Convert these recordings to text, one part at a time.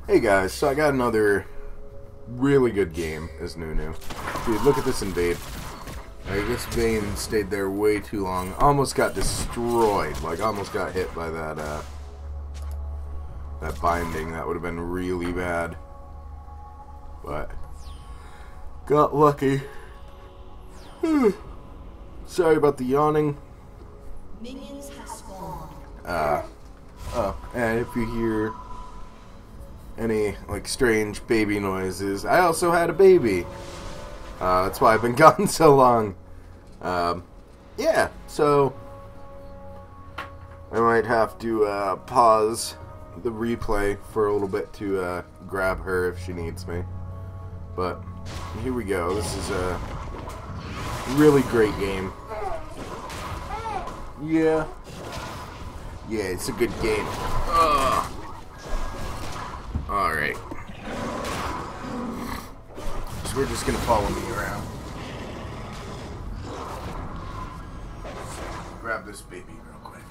Hey guys, so I got another really good game as Nunu. Dude, look at this invade. Like, this Vayne stayed there way too long. Almost got destroyed. Like, almost got hit by that, that binding. That would have been really bad. But, got lucky. Sorry about the yawning. Minions have spawned. Oh, and if you hear any, like, strange baby noises, I also had a baby. That's why I've been gone so long. Yeah, so I might have to pause the replay for a little bit to grab her if she needs me. But here we go. This is a really great game. Yeah, it's a good game. Alright. So we're just gonna follow me around. Grab this baby real quick,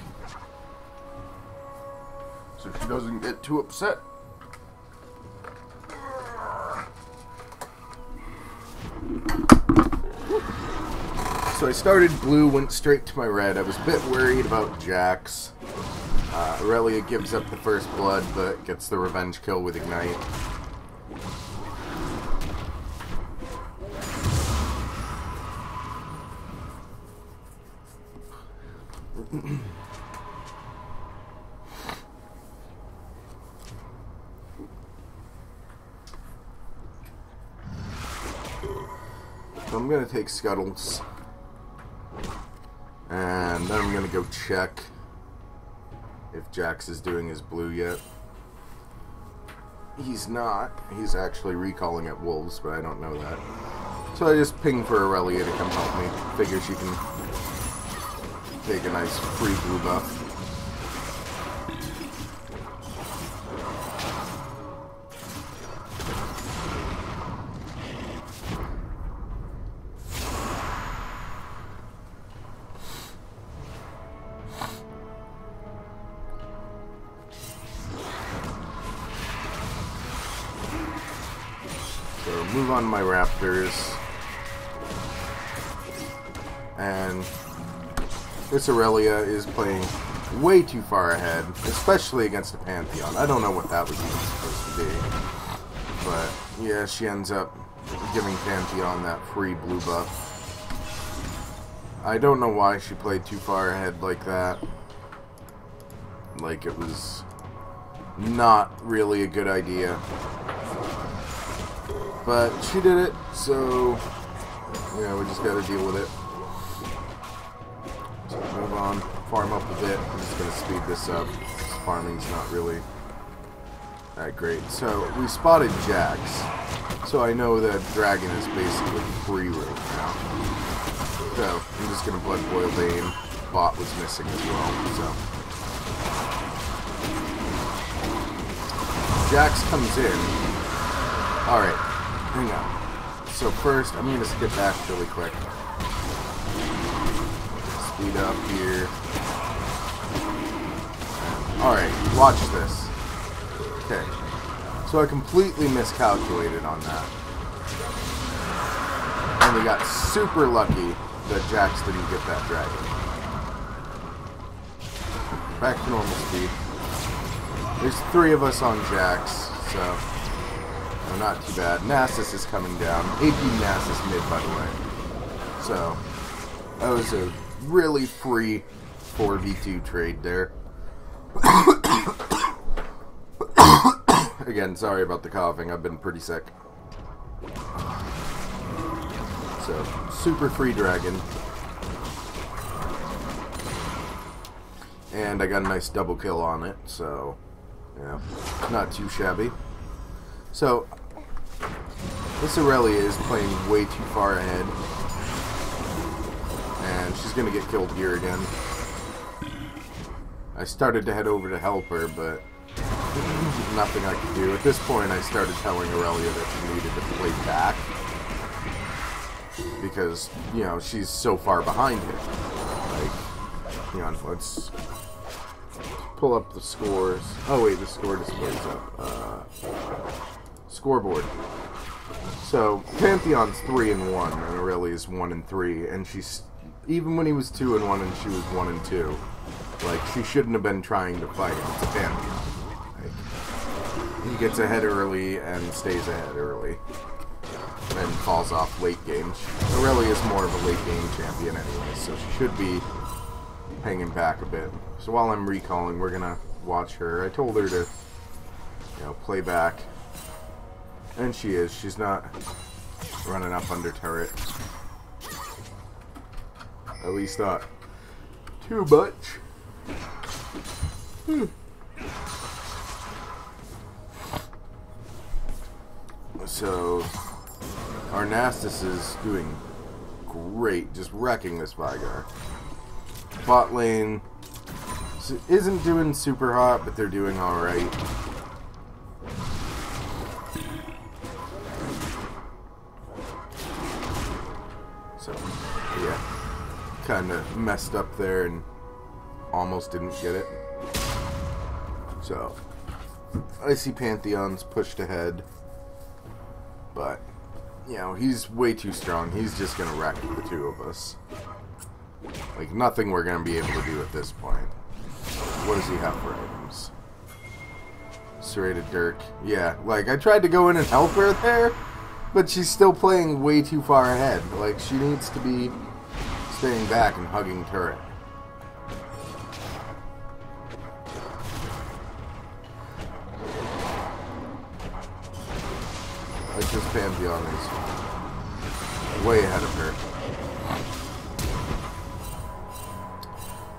so she doesn't get too upset. So I started blue, went straight to my red. I was a bit worried about Jax. Aurelia gives up the first blood, but gets the revenge kill with Ignite. So I'm gonna take Scuttles, and then I'm gonna go check if Jax is doing his blue yet. He's not. He's actually recalling at Wolves, but I don't know that. So I just ping for Aurelia to come help me. Figure she can take a nice free blue buff. So move on my Raptors, and this Aurelia is playing way too far ahead, especially against a Pantheon. I don't know what that was even supposed to be, but yeah, she ends up giving Pantheon that free blue buff. I don't know why she played too far ahead like that. Like, it was not really a good idea. But she did it, so yeah, we just gotta deal with it. So move on, farm up a bit. I'm just gonna speed this up. This farming's not really that great. So we spotted Jax, so I know that Dragon is basically free right now. So I'm just gonna blood boil Vayne. Bot was missing as well, so Jax comes in. Alright. Hang on. So first, I'm going to skip back really quick. Speed up here. Alright, watch this. Okay. So I completely miscalculated on that. And we got super lucky that Jax didn't get that dragon. Back to normal speed. There's 3 of us on Jax, so no, not too bad. Nasus is coming down. AP Nasus mid, by the way. So, that was a really free 4v2 trade there. Again, sorry about the coughing. I've been pretty sick. So, super free dragon. And I got a nice double kill on it, so yeah, not too shabby. So, this Aurelia is playing way too far ahead, and she's going to get killed here again. I started to head over to help her, but nothing I could do. At this point, I started telling Aurelia that she needed to play back, because, you know, she's so far behind him. Like, you know, let's pull up the scores. Oh wait, the score displays up. Scoreboard. So Pantheon's 3-1, and Aurelia's 1-3, and she's even when he was 2-1 and she was 1-2. Like, she shouldn't have been trying to fight him. It's a Pantheon. Like, he gets ahead early and stays ahead early, and falls off late games. Aurelia's more of a late game champion anyway, so she should be hanging back a bit. So while I'm recalling, we're gonna watch her. I told her to, you know, play back, and she is. She's not running up under turret. At least not too much. So our Nastus is doing great, just wrecking this Vigar. Bot lane isn't doing super hot, but they're doing alright. So, yeah. Kind of messed up there and almost didn't get it. So, I see Pantheon's pushed ahead. But, you know, he's way too strong. He's just going to wreck the two of us. Like, nothing we're going to be able to do at this point. What does he have for items? Serrated Dirk. Yeah, like, I tried to go in and help her there, but she's still playing way too far ahead. Like, she needs to be staying back and hugging turret. Like, this Pantheon is way ahead of her.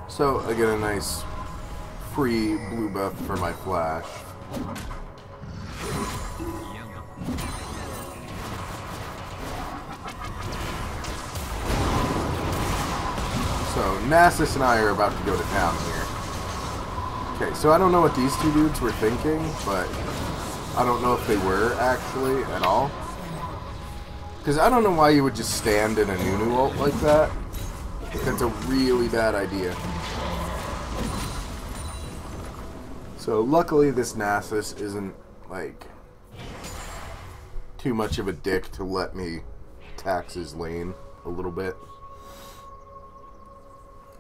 So, I get a nice free blue buff for my flash. So, Nasus and I are about to go to town here. Okay, so I don't know what these two dudes were thinking, but I don't know if they were actually at all. Because I don't know why you would just stand in a Nunu ult like that. That's a really bad idea. So luckily this Nasus isn't like too much of a dick to let me tax his lane a little bit.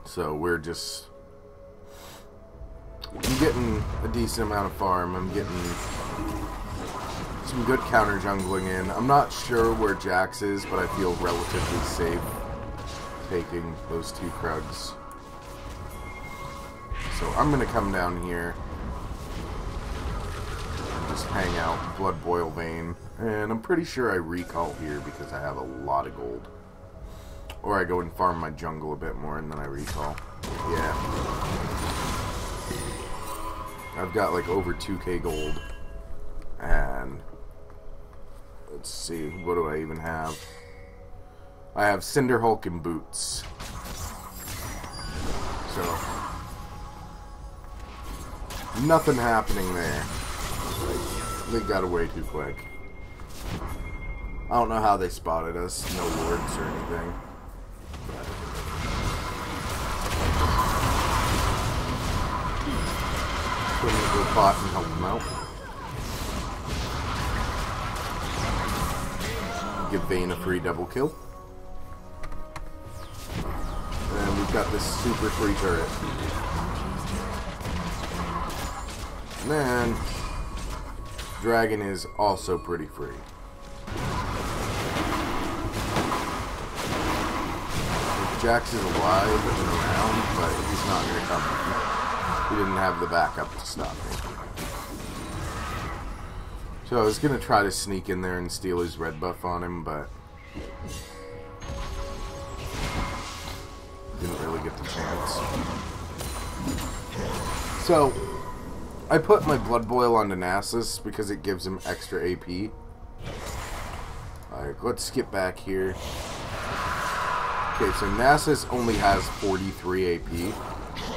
So we're just... I'm getting a decent amount of farm. I'm getting some good counter jungling in. I'm not sure where Jax is, but I feel relatively safe taking those two Krugs. So I'm going to come down here and just hang out, Blood Boil Vein. And I'm pretty sure I recall here because I have a lot of gold. Or I go and farm my jungle a bit more and then I recall. Yeah. I've got like over 2k gold. And let's see, what do I even have? I have Cinder Hulk and boots. So nothing happening there. Like, they got away too quick. I don't know how they spotted us. No wards or anything. Couldn't go bot and help them out. Give Vayne a free double kill. And we've got this super free turret. And then Dragon is also pretty free. Jax is alive and around, but he's not going to come in. He didn't have the backup to stop me. So I was going to try to sneak in there and steal his red buff on him, but didn't really get the chance. So I put my Blood Boil onto Nasus because it gives him extra AP. Alright, let's skip back here. Okay, so Nasus only has 43 AP.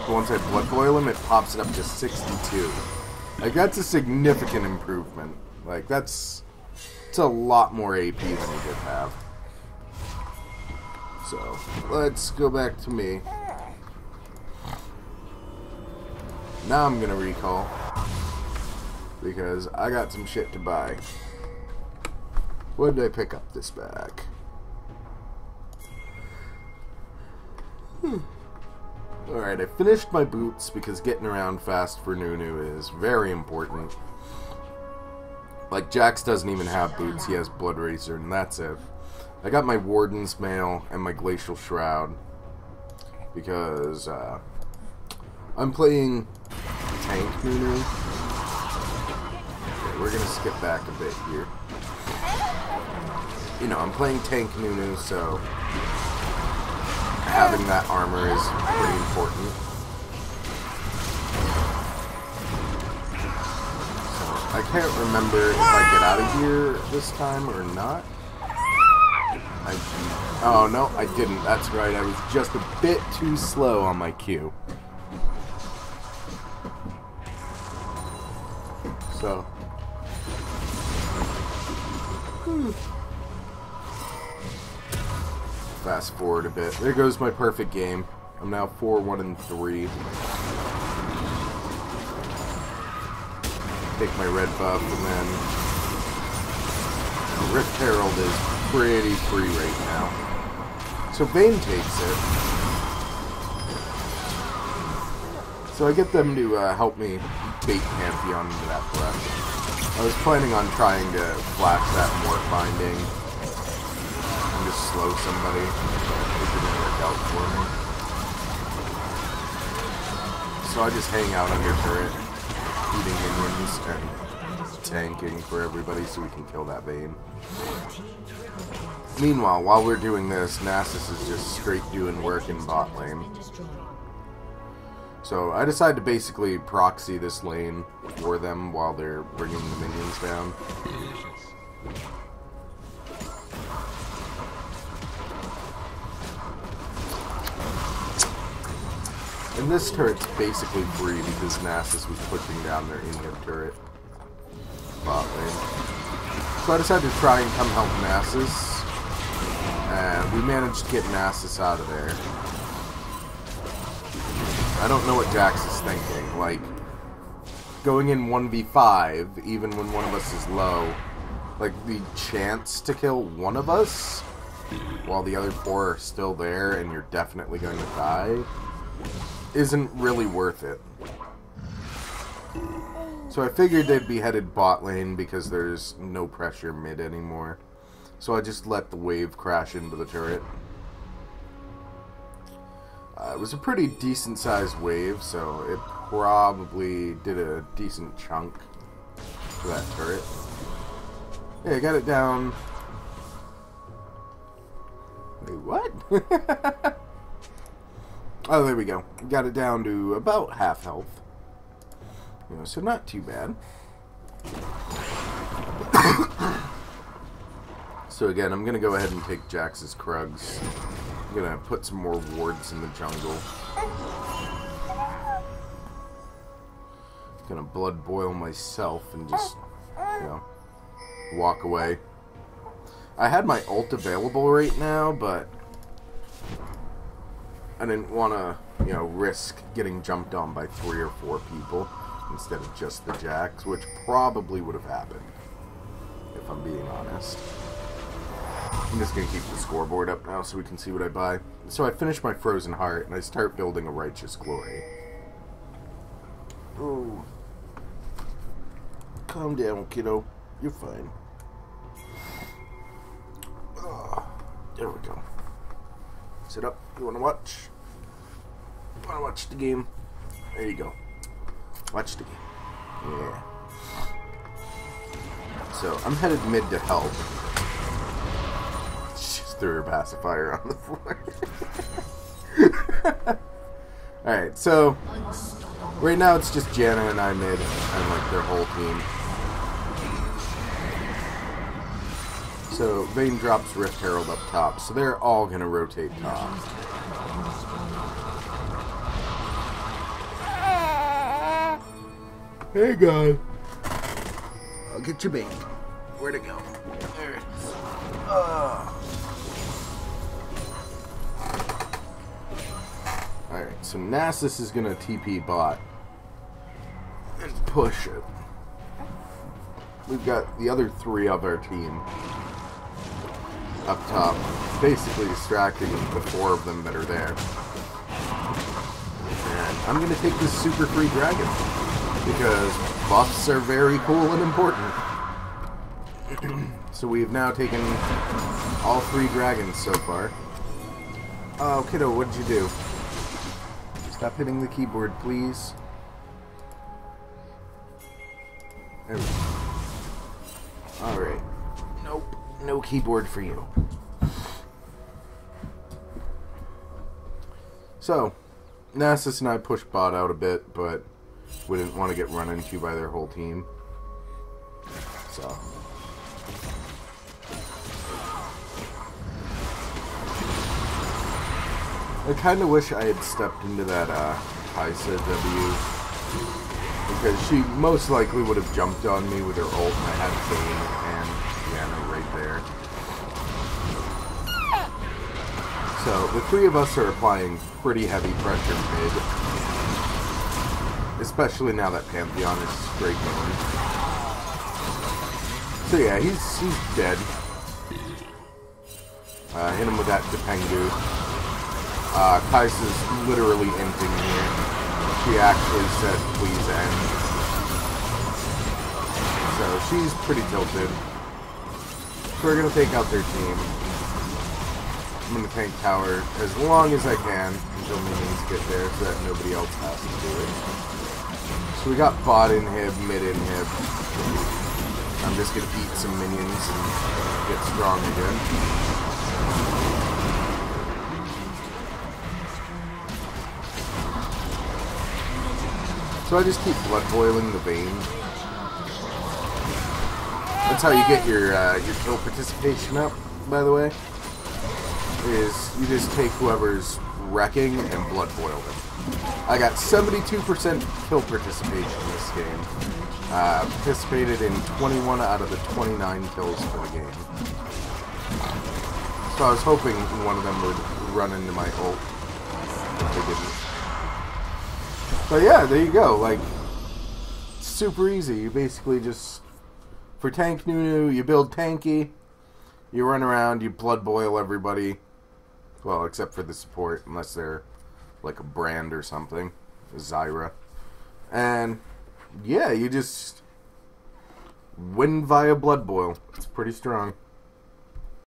But once I Blood Boil him, it pops it up to 62. Like, that's a significant improvement. Like, it's a lot more AP than he did have. So, let's go back to me. Now I'm gonna recall. Because I got some shit to buy. What did I pick up this bag? Alright, I finished my boots because getting around fast for Nunu is very important. Like, Jax doesn't even have boots, he has Blood Razor, and that's it. I got my Warden's Mail and my Glacial Shroud because I'm playing Tank Nunu. Okay, we're gonna skip back a bit here. You know, I'm playing Tank Nunu, so having that armor is pretty important. I can't remember if I get out of here this time or not. Oh, no, I didn't. That's right. I was just a bit too slow on my cue. So. Fast forward a bit. There goes my perfect game. I'm now 4-1-3. Take my red buff, and then Rift Herald is pretty free right now. So Vayne takes it. So I get them to help me bait Pantheon into that flesh. I was planning on trying to flash that Mort Binding and just slow somebody, but it didn't work out for me. So I just hang out under turret, eating minions and tanking for everybody so we can kill that Vayne. Meanwhile, while we're doing this, Nasus is just straight doing work in bot lane. So I decided to basically proxy this lane for them while they're bringing the minions down. And this turret's basically free because Nasus was pushing down their inhib turret. Bot lane. So I decided to try and come help Nasus. And we managed to get Nasus out of there. I don't know what Jax is thinking. Like, going in 1v5, even when one of us is low, like, the chance to kill one of us while the other 4 are still there and you're definitely going to die isn't really worth it. So I figured they'd be headed bot lane because there's no pressure mid anymore. So I just let the wave crash into the turret. It was a pretty decent sized wave, so it probably did a decent chunk for that turret. Yeah, I got it down. Wait, what? Oh, there we go. Got it down to about half health. You know, so not too bad. So again, I'm gonna go ahead and take Jax's Krugs. I'm gonna put some more wards in the jungle. Gonna blood boil myself and just, you know, walk away. I had my ult available right now, but I didn't want to, you know, risk getting jumped on by 3 or 4 people instead of just the Jax, which probably would have happened, if I'm being honest. I'm just going to keep the scoreboard up now so we can see what I buy. So I finish my Frozen Heart, and I start building a Righteous Glory. Oh. Calm down, kiddo. You're fine. There we go. Sit up. You want to watch? You want to watch the game? There you go. Watch the game. Yeah. So, I'm headed mid to help. Just threw her pacifier on the floor. Alright, so right now it's just Janna and I mid, and like their whole team. So Vayne drops Rift Herald up top, so they're all gonna rotate top. Hey guy, I'll get your baby. Where'd it go? There it is. Alright, so Nasus is gonna TP bot. and push it. We've got the other 3 of our team up top, basically distracting the 4 of them that are there. And I'm going to take this super free dragon, because buffs are very cool and important. So we've now taken all 3 dragons so far. Oh, kiddo, what did you do? Stop hitting the keyboard, please. There we go. Alright. Nope. No keyboard for you. So, Nasus and I pushed bot out a bit, but we didn't want to get run into by their whole team. So. I kind of wish I had stepped into that Kaisa W, because she most likely would have jumped on me with her ult, and I had Bane and Diana right there. So the 3 of us are applying pretty heavy pressure mid, especially now that Pantheon is straight going. So yeah, he's dead. Hit him with that Depengu. Kaisa's literally inting here. She actually said, please end. So she's pretty tilted. So we're going to take out their team. I'm going to tank tower as long as I can until minions get there so that nobody else has to do it. So we got bot inhib, mid inhib. I'm just going to eat some minions and get strong again. So I just keep blood boiling the Vayne. That's how you get your kill participation up, by the way. Is you just take whoever's wrecking and blood boil them. I got 72% kill participation in this game. Participated in 21 out of the 29 kills for the game. So I was hoping one of them would run into my ult, but they didn't. But yeah, there you go. Like, super easy. You basically just, for tank Nunu, you build tanky, you run around, you blood boil everybody. Well, except for the support, unless they're like a brand or something, Zyra. And yeah, you just win via blood boil. It's pretty strong.